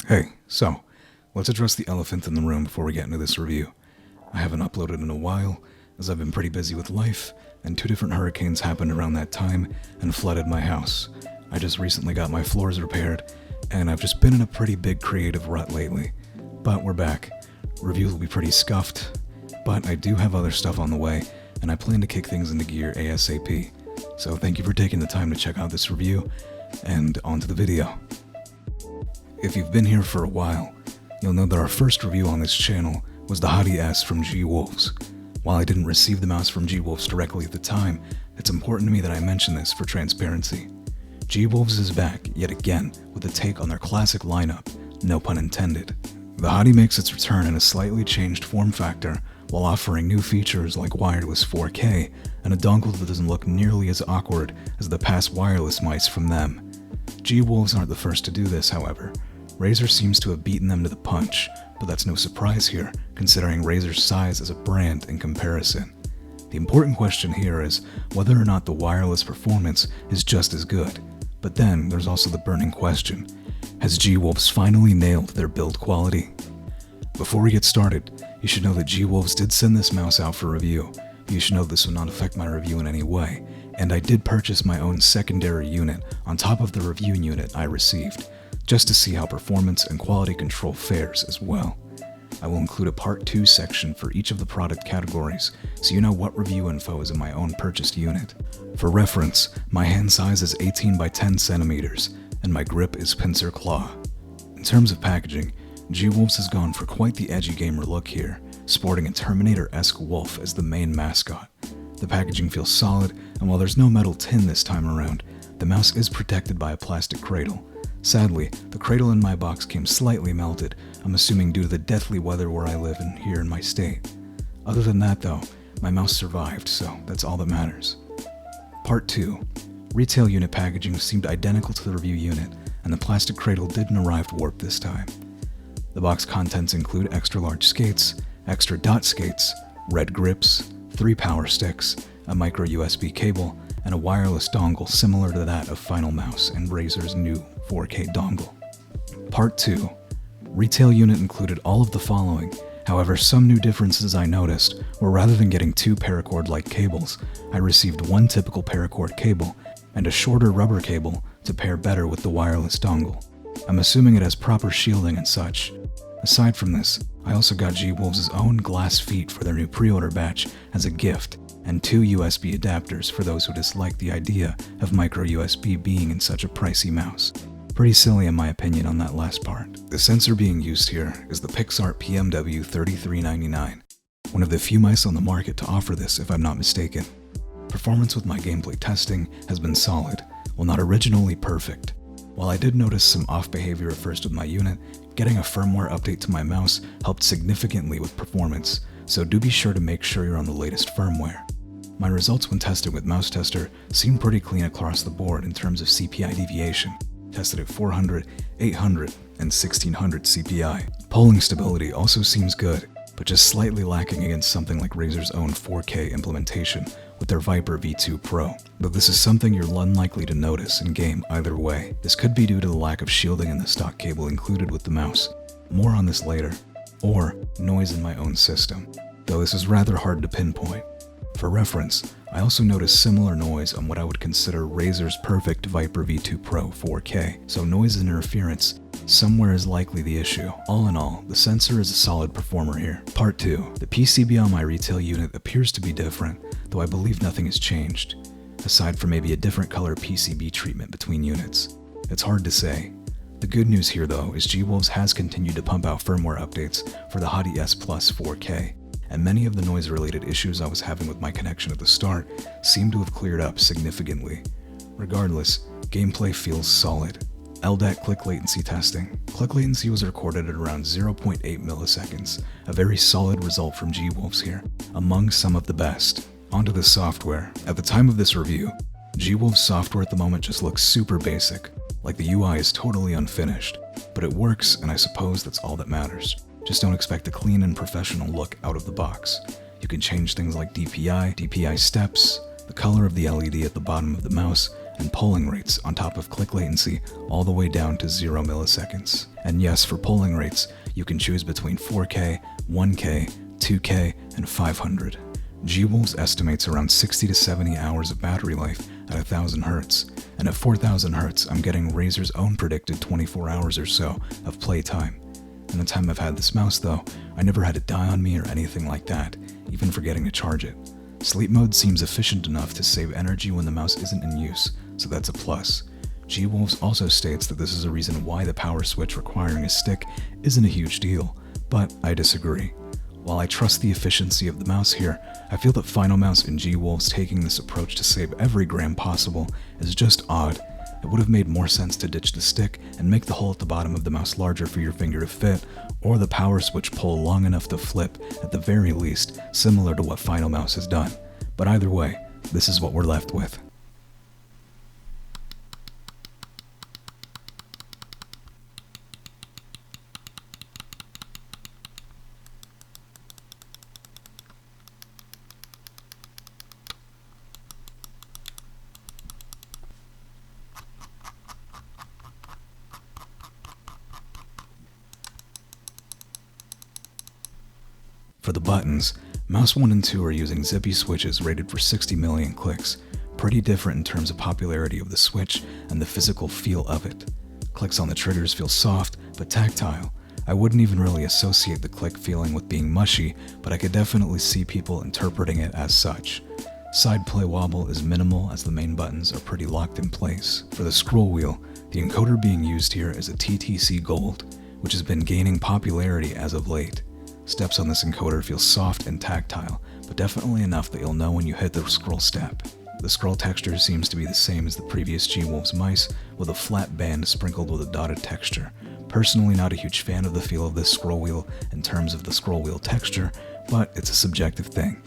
Hey, so, let's address the elephant in the room before we get into this review. I haven't uploaded in a while, as I've been pretty busy with life, and 2 different hurricanes happened around that time and flooded my house. I just recently got my floors repaired, and I've just been in a pretty big creative rut lately. But we're back. Reviews will be pretty scuffed, but I do have other stuff on the way, and I plan to kick things into gear ASAP. So thank you for taking the time to check out this review, and on to the video. If you've been here for a while, you'll know that our first review on this channel was the hati-s from gwolves. While I didn't receive the mouse from gwolves directly at the time, it's important to me that I mention this for transparency. Gwolves is back, yet again, with a take on their classic lineup, no pun intended. The hati makes its return in a slightly changed form factor, while offering new features like wireless 4K and a dongle that doesn't look nearly as awkward as the past wireless mice from them. Gwolves aren't the first to do this, however. Razer seems to have beaten them to the punch, but that's no surprise here, considering Razer's size as a brand in comparison. The important question here is whether or not the wireless performance is just as good. But then, there's also the burning question: has gwolves finally nailed their build quality? Before we get started, you should know that gwolves did send this mouse out for review. You should know this will not affect my review in any way, and I did purchase my own secondary unit on top of the review unit I received, just to see how performance and quality control fares as well. I will include a part 2 section for each of the product categories, so you know what review info is in my own purchased unit. For reference, my hand size is 18 by 10 centimeters, and my grip is pincer claw. In terms of packaging, gwolves has gone for quite the edgy gamer look here, sporting a Terminator-esque wolf as the main mascot. The packaging feels solid, and while there's no metal tin this time around, the mouse is protected by a plastic cradle. Sadly, the cradle in my box came slightly melted, I'm assuming due to the deathly weather where I live and here in my state. Other than that though, my mouse survived, so that's all that matters. Part 2. Retail unit packaging seemed identical to the review unit, and the plastic cradle didn't arrive warped this time. The box contents include extra large skates, extra dot skates, red grips, 3 power sticks, a micro USB cable, and a wireless dongle similar to that of Final Mouse and Razer's new 4K dongle. Part 2. Retail unit included all of the following, however some new differences I noticed were rather than getting 2 paracord-like cables, I received 1 typical paracord cable and a shorter rubber cable to pair better with the wireless dongle. I'm assuming it has proper shielding and such. Aside from this, I also got gwolves' own glass feet for their new pre-order batch as a gift, and 2 USB adapters for those who dislike the idea of micro USB being in such a pricey mouse. Pretty silly in my opinion on that last part. The sensor being used here is the Pixart PMW 3399, one of the few mice on the market to offer this if I'm not mistaken. Performance with my gameplay testing has been solid, while not originally perfect. While I did notice some off behavior at first with my unit, getting a firmware update to my mouse helped significantly with performance, so do be sure to make sure you're on the latest firmware. My results when tested with Mouse Tester seem pretty clean across the board in terms of CPI deviation, tested at 400, 800, and 1600 CPI. Polling stability also seems good, but just slightly lacking against something like Razer's own 4K implementation with their Viper V2 Pro. Though this is something you're unlikely to notice in game either way. This could be due to the lack of shielding in the stock cable included with the mouse. More on this later. Or noise in my own system, though this is rather hard to pinpoint. For reference, I also noticed similar noise on what I would consider Razer's perfect Viper V2 Pro 4K, so noise and interference somewhere is likely the issue. All in all, the sensor is a solid performer here. Part 2. The PCB on my retail unit appears to be different, though I believe nothing has changed, aside from maybe a different color PCB treatment between units. It's hard to say. The good news here though is gwolves has continued to pump out firmware updates for the hati-s Plus 4K, and many of the noise related issues I was having with my connection at the start seem to have cleared up significantly. Regardless, gameplay feels solid. LDAT click latency testing. Click latency was recorded at around 0.8 milliseconds, a very solid result from gwolves here, among some of the best. Onto the software. At the time of this review, gwolves software at the moment just looks super basic, like the UI is totally unfinished, but it works and I suppose that's all that matters. Just don't expect a clean and professional look out of the box. You can change things like DPI steps, the color of the LED at the bottom of the mouse, and polling rates on top of click latency all the way down to 0 milliseconds. And yes, for polling rates, you can choose between 4K, 1K, 2K, and 500. gwolves estimates around 60 to 70 hours of battery life at 1000 Hz, and at 4000 Hz I'm getting Razer's own predicted 24 hours or so of playtime. In the time I've had this mouse though, I never had it die on me or anything like that, even forgetting to charge it. Sleep mode seems efficient enough to save energy when the mouse isn't in use, so that's a plus. gwolves also states that this is a reason why the power switch requiring a stick isn't a huge deal, but I disagree. While I trust the efficiency of the mouse here, I feel that Final Mouse and gwolves taking this approach to save every gram possible is just odd. It would have made more sense to ditch the stick and make the hole at the bottom of the mouse larger for your finger to fit, or the power switch pull long enough to flip, at the very least, similar to what Final Mouse has done. But either way, this is what we're left with. For the buttons, Mouse 1 and 2 are using zippy switches rated for 60 million clicks, pretty different in terms of popularity of the switch and the physical feel of it. Clicks on the triggers feel soft, but tactile. I wouldn't even really associate the click feeling with being mushy, but I could definitely see people interpreting it as such. Side play wobble is minimal as the main buttons are pretty locked in place. For the scroll wheel, the encoder being used here is a TTC Gold, which has been gaining popularity as of late. Steps on this encoder feel soft and tactile, but definitely enough that you'll know when you hit the scroll step. The scroll texture seems to be the same as the previous gwolves mice, with a flat band sprinkled with a dotted texture. Personally not a huge fan of the feel of this scroll wheel in terms of the scroll wheel texture, but it's a subjective thing.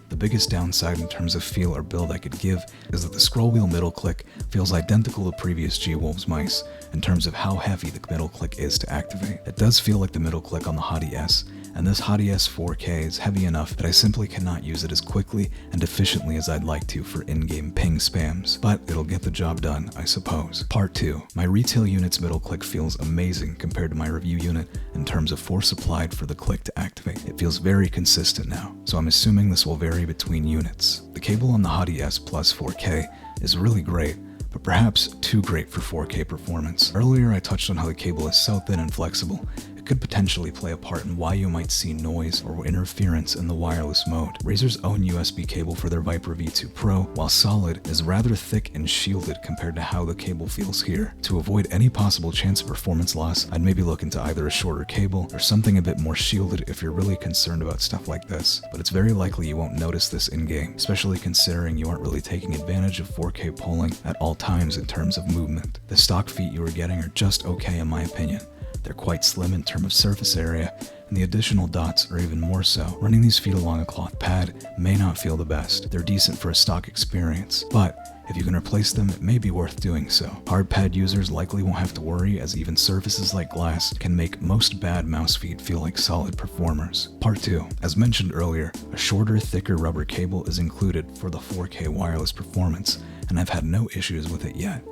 The biggest downside in terms of feel or build I could give is that the scroll wheel middle click feels identical to previous gwolves mice in terms of how heavy the middle click is to activate. It does feel like the middle click on the hati-s, and this hati-s 4K is heavy enough that I simply cannot use it as quickly and efficiently as I'd like to for in-game ping spams, but it'll get the job done, I suppose. Part 2. My retail unit's middle click feels amazing compared to my review unit in terms of force applied for the click to activate. It feels very consistent now, so I'm assuming this will vary between units. The cable on the hati-s plus 4K is really great, but perhaps too great for 4K performance. Earlier I touched on how the cable is so thin and flexible, it could potentially play a part in why you might see noise or interference in the wireless mode. Razer's own USB cable for their Viper V2 Pro, while solid, is rather thick and shielded compared to how the cable feels here. To avoid any possible chance of performance loss, I'd maybe look into either a shorter cable or something a bit more shielded if you're really concerned about stuff like this, but it's very likely you won't notice this in-game, especially considering you aren't really taking advantage of 4K polling at all times in terms of movement. The stock feet you are getting are just okay in my opinion. They're quite slim in terms of surface area, and the additional dots are even more so. Running these feet along a cloth pad may not feel the best. They're decent for a stock experience, but if you can replace them, it may be worth doing so. Hard pad users likely won't have to worry, as even surfaces like glass can make most bad mouse feet feel like solid performers. Part 2. As mentioned earlier, a shorter, thicker rubber cable is included for the 4K wireless performance, and I've had no issues with it yet.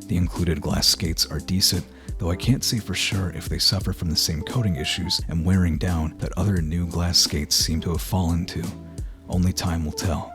The included glass skates are decent, though I can't say for sure if they suffer from the same coating issues and wearing down that other new glass skates seem to have fallen to. Only time will tell.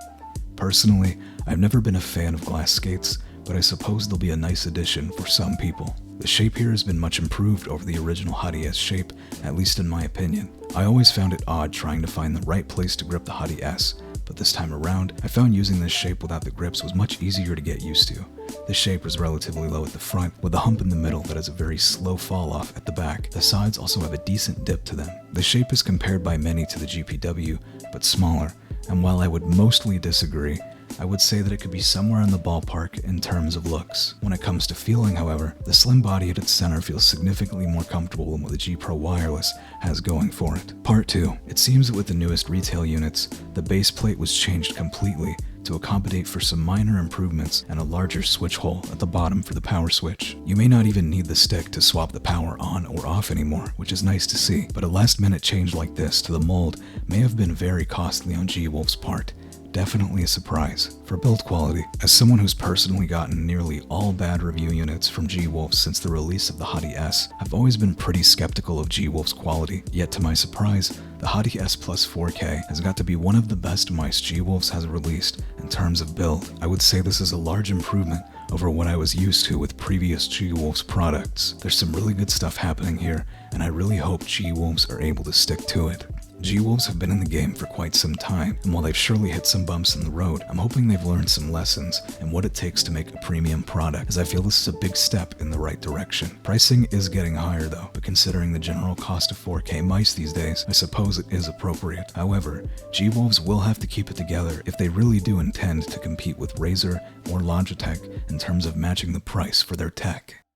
Personally, I've never been a fan of glass skates, but I suppose they'll be a nice addition for some people. The shape here has been much improved over the original hati-s shape, at least in my opinion. I always found it odd trying to find the right place to grip the hati-s, but this time around, I found using this shape without the grips was much easier to get used to. The shape was relatively low at the front, with a hump in the middle that has a very slow fall off at the back. The sides also have a decent dip to them. The shape is compared by many to the GPW, but smaller, and while I would mostly disagree, I would say that it could be somewhere in the ballpark in terms of looks. When it comes to feeling, however, the slim body at its center feels significantly more comfortable than what the G Pro Wireless has going for it. Part 2. It seems that with the newest retail units, the base plate was changed completely to accommodate for some minor improvements and a larger switch hole at the bottom for the power switch. You may not even need the stick to swap the power on or off anymore, which is nice to see, but a last minute change like this to the mold may have been very costly on gwolves' part. definitely a surprise. For build quality, as someone who's personally gotten nearly all bad review units from gwolves since the release of the hati-s, I've always been pretty skeptical of gwolves' quality, yet to my surprise, the hati-s Plus 4K has got to be one of the best mice gwolves has released in terms of build. I would say this is a large improvement over what I was used to with previous gwolves products. There's some really good stuff happening here, and I really hope gwolves are able to stick to it. Gwolves have been in the game for quite some time, and while they've surely hit some bumps in the road, I'm hoping they've learned some lessons and what it takes to make a premium product, as I feel this is a big step in the right direction. Pricing is getting higher though, but considering the general cost of 4K mice these days, I suppose it is appropriate. However, gwolves will have to keep it together if they really do intend to compete with Razer or Logitech in terms of matching the price for their tech.